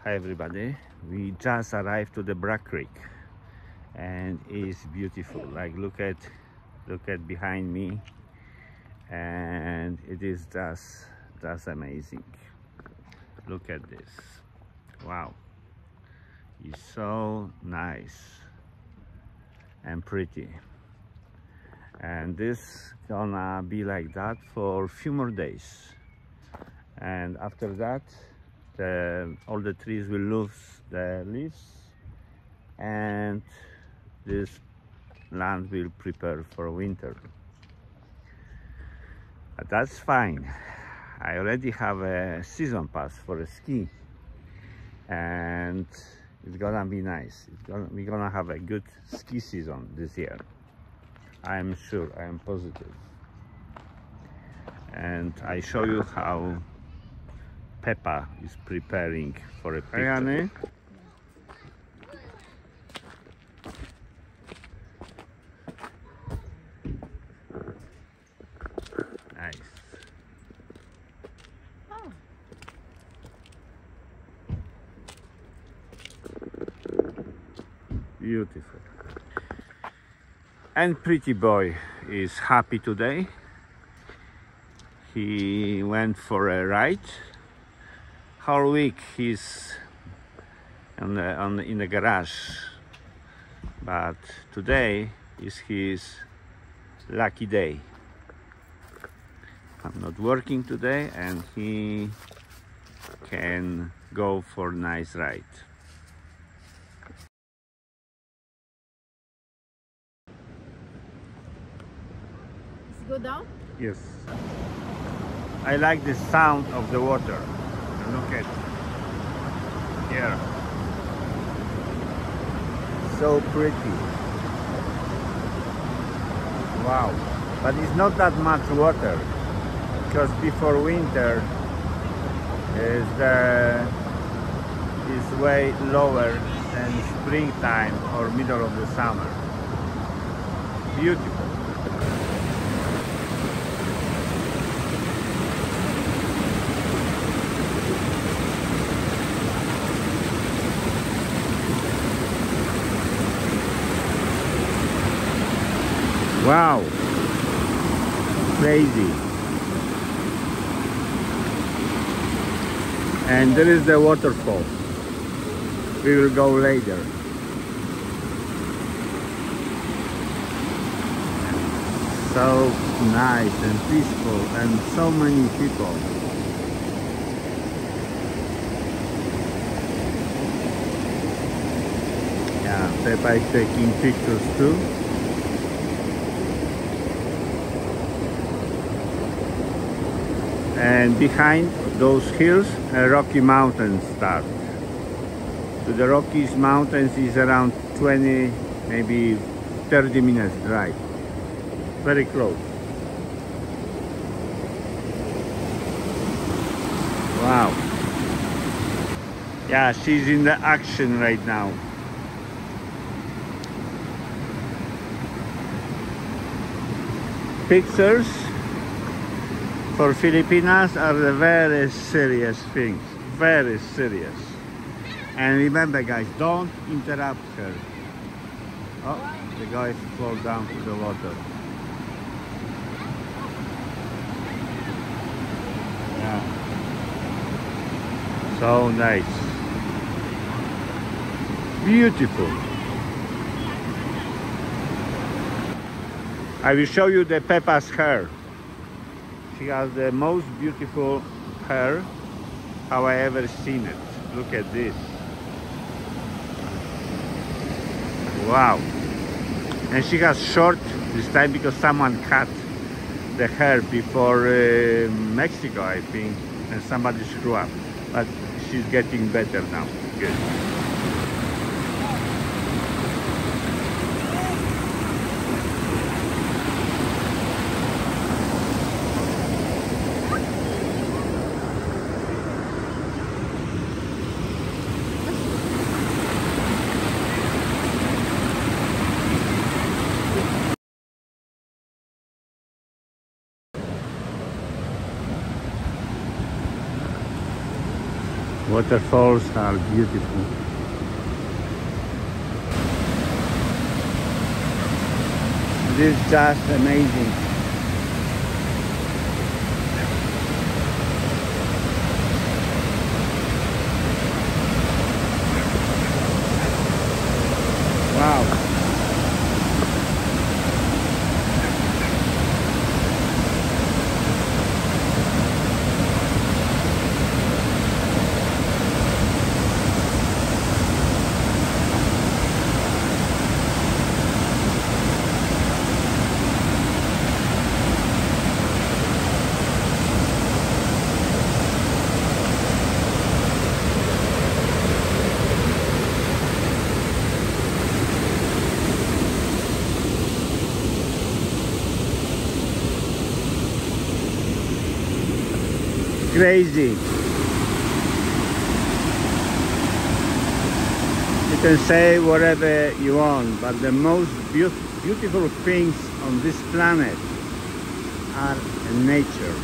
Hi everybody, we just arrived to the Bragg Creek and it's beautiful. Like look at behind me, and it is just amazing. Look at this. Wow, it's so nice and pretty, and this gonna be like that for a few more days, and after that all the trees will lose the leaves and this land will prepare for winter. But that's fine. I already have a season pass for a ski and it's gonna be nice. We're gonna have a good ski season this year. I'm sure, I am positive. And I show you how Peppa is preparing for a picnic. Hi, Annie. Nice. Oh. Beautiful. And pretty boy is happy today. He went for a ride. Whole week he's in the garage, but today is his lucky day. I'm not working today and he can go for a nice ride. Let's go down? Yes. I like the sound of the water. Look at here. So pretty. Wow. But it's not that much water because before winter is way lower than springtime or middle of the summer. Beautiful. Wow, crazy. And there is the waterfall. We will go later. So nice and peaceful and so many people. Yeah, Peppa is taking pictures too. And behind those hills, a Rocky Mountains start. To the Rockies Mountains is around 20, maybe 30 minutes drive. Very close. Wow. Yeah, she's in the action right now. Pictures for Filipinas are the very serious things, very serious. And remember guys, don't interrupt her. Oh, the guy fall down to the water. Yeah. So nice. Beautiful. I will show you the Peppa's hair. She has the most beautiful hair how I ever seen it. Look at this. Wow. And she has short this time because someone cut the hair before Mexico, I think, and somebody screwed up. But she's getting better now. Good. Waterfalls are beautiful. It is just amazing. Wow. Crazy. You can say whatever you want, but the most beautiful things on this planet are nature.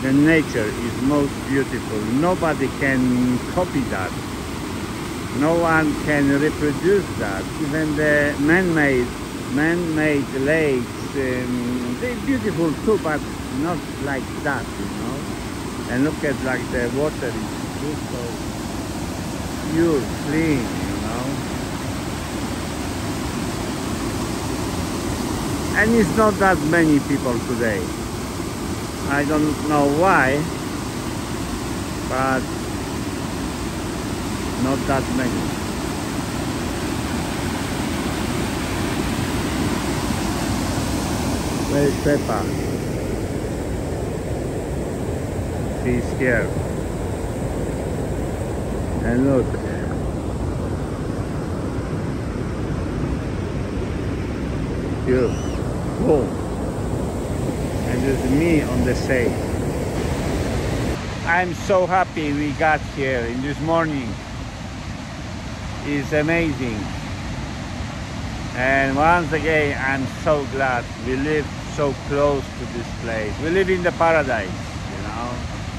The nature is most beautiful. Nobody can copy that. No one can reproduce that. Even the man-made lakes, they're beautiful too, but not like that, you know. And look at like the water is crystal pure, clean, you know. And it's not that many people today. I don't know why, but not that many. Where's Peppa? She's here. And look. Here. Boom. And there's me on the side. I'm so happy we got here in this morning. It's amazing. And once again, I'm so glad we live so close to this place. We live in the paradise, you know.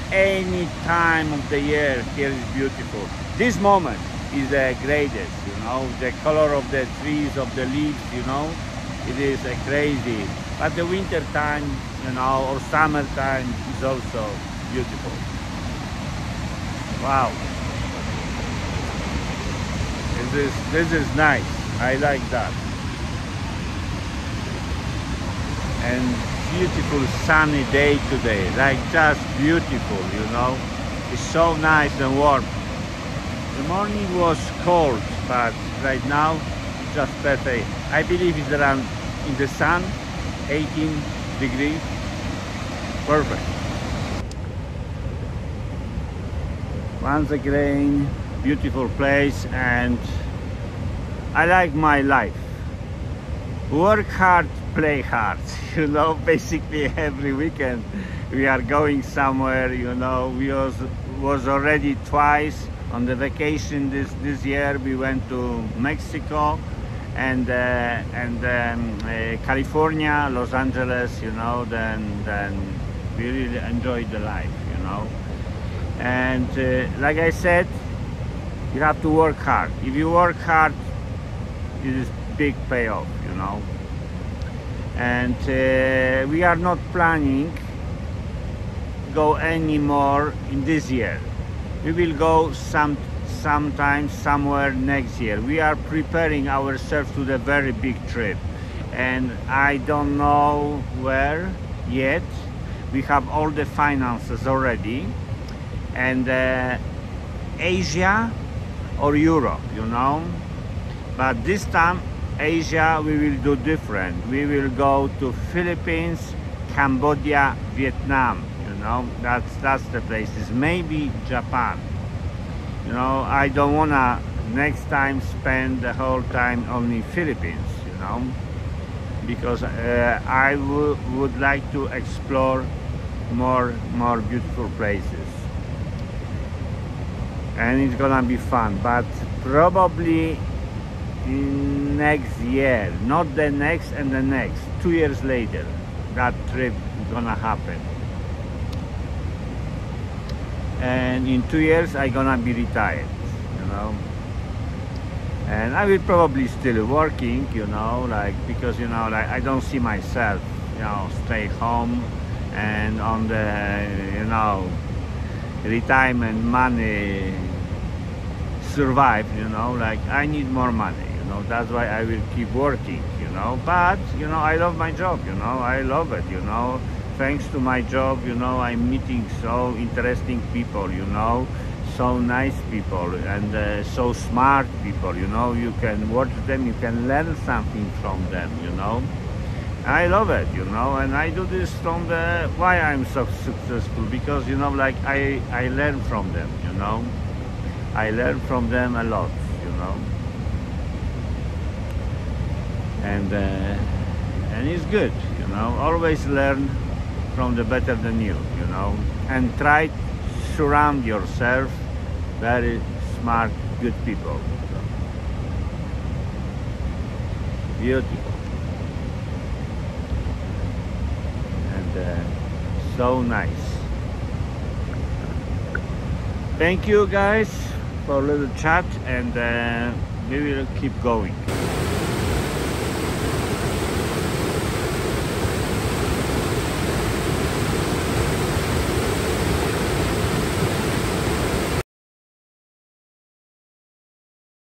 Any time of the year here is beautiful. This moment is the greatest, you know. The color of the trees, of the leaves, you know, it is crazy. But the winter time, you know, or summertime is also beautiful. Wow. This is nice. I like that. And beautiful sunny day today, like just beautiful, you know. It's so nice and warm. The morning was cold, but right now it's just perfect. I believe it's around in the sun 18 degrees. Perfect. Once again, beautiful place, and I like my life. Work hard, play hard, you know. Basically every weekend we are going somewhere, you know. We was already twice on the vacation this year. We went to Mexico and California, Los Angeles, you know. Then we really enjoyed the life, you know. And like I said, you have to work hard. If you work hard, it is big payoff, you know. And we are not planning go anymore in this year. We will go sometime somewhere next year. We are preparing ourselves to the very big trip, and I don't know where yet. We have all the finances already, and Asia or Europe, you know. But this time Asia we will do different. We will go to Philippines, Cambodia, Vietnam, you know. That's the places. Maybe Japan, you know. I don't wanna next time spend the whole time only Philippines, you know, because I would like to explore more beautiful places, and it's gonna be fun. But probably next year, not the next and the next, 2 years later, that trip is gonna happen. and in 2 years I'm gonna be retired, you know. And I will probably still working, you know, like, because, you know, like, I don't see myself, you know, stay home and on the, you know, retirement money survive, you know. Like, I need more money, you know. That's why I will keep working, you know. But, you know, I love my job, you know. I love it, you know. Thanks to my job, you know, I'm meeting so interesting people, you know, so nice people, and so smart people, you know. You can watch them, you can learn something from them, you know. I love it, you know. And I do this from the why I'm so successful, because, you know, like, I learn from them, you know. I learn from them a lot, you know. And it's good, you know. Always learn from the better than you, you know. And try to surround yourself very smart, good people. Beautiful. And so nice. Thank you guys for a little chat, and we will keep going.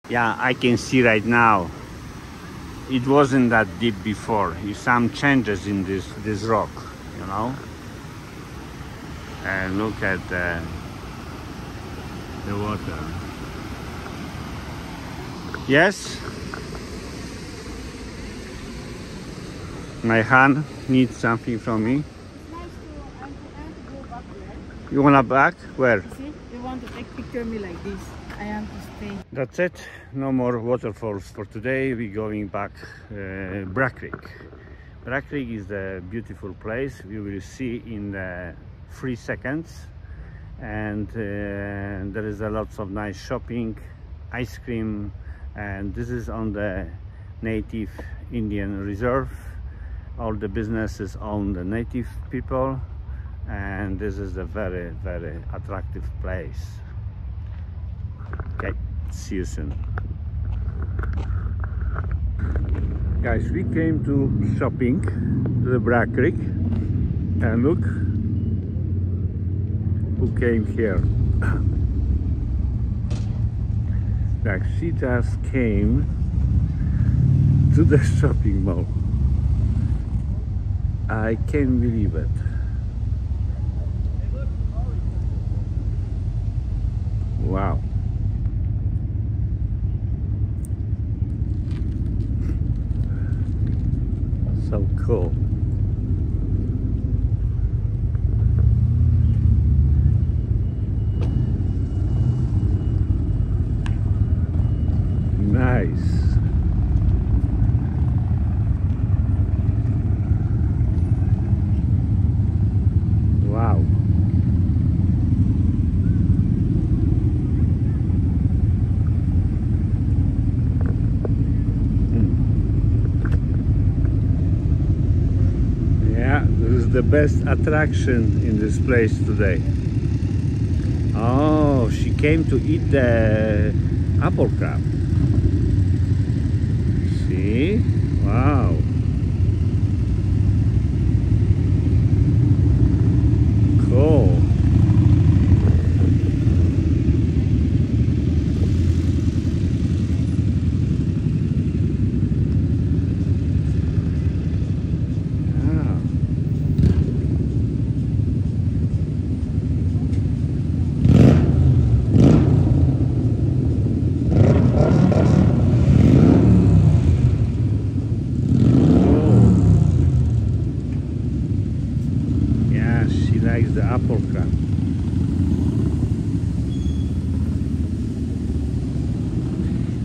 Yeah, I can see right now it wasn't that deep before. Some changes in this rock, you know. And look at the water. Yes, my hand needs something from me. You wanna back? Where? See, you want to take picture of me like this. I am to stay. That's it. No more waterfalls for today. We're going back Bragg Creek. Bragg Creek is a beautiful place. We will see in 3 seconds. And there is a lots of nice shopping, ice cream, and this is on the native Indian reserve. All the businesses own the native people, and this is a very, very attractive place. Okay, see you soon. Guys, we came to shopping to the Bragg Creek, and look who came here. Like, she just came to the shopping mall. I can't believe it. Wow. So cool. Nice. Wow. Yeah, this is the best attraction in this place today. Oh, she came to eat the apple crab. See? Wow. Cool. Likes the apple crab.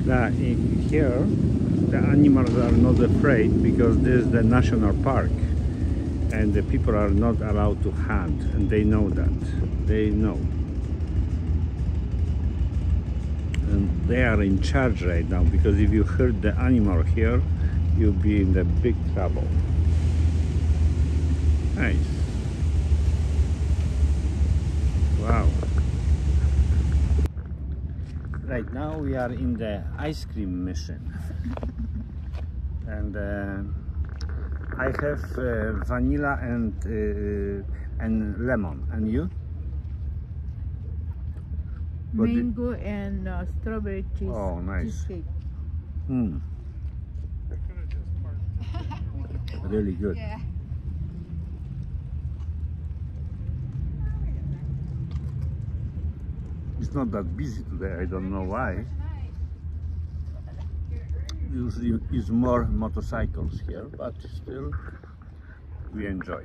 Now, here the animals are not afraid because this is the national park and the people are not allowed to hunt, and they know that. They know. And they are in charge right now, because if you hurt the animal here, you'll be in the big trouble. Nice. Wow. Right now we are in the ice cream mission, and I have vanilla and lemon. And you? What Mango and strawberry cheese. Oh, nice. Cheesecake. Really good. Yeah. It's not that busy today, I don't know why. Usually it's more motorcycles here, but still we enjoy.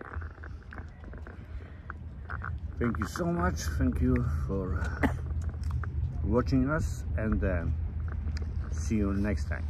Thank you so much, thank you for watching us, and see you next time.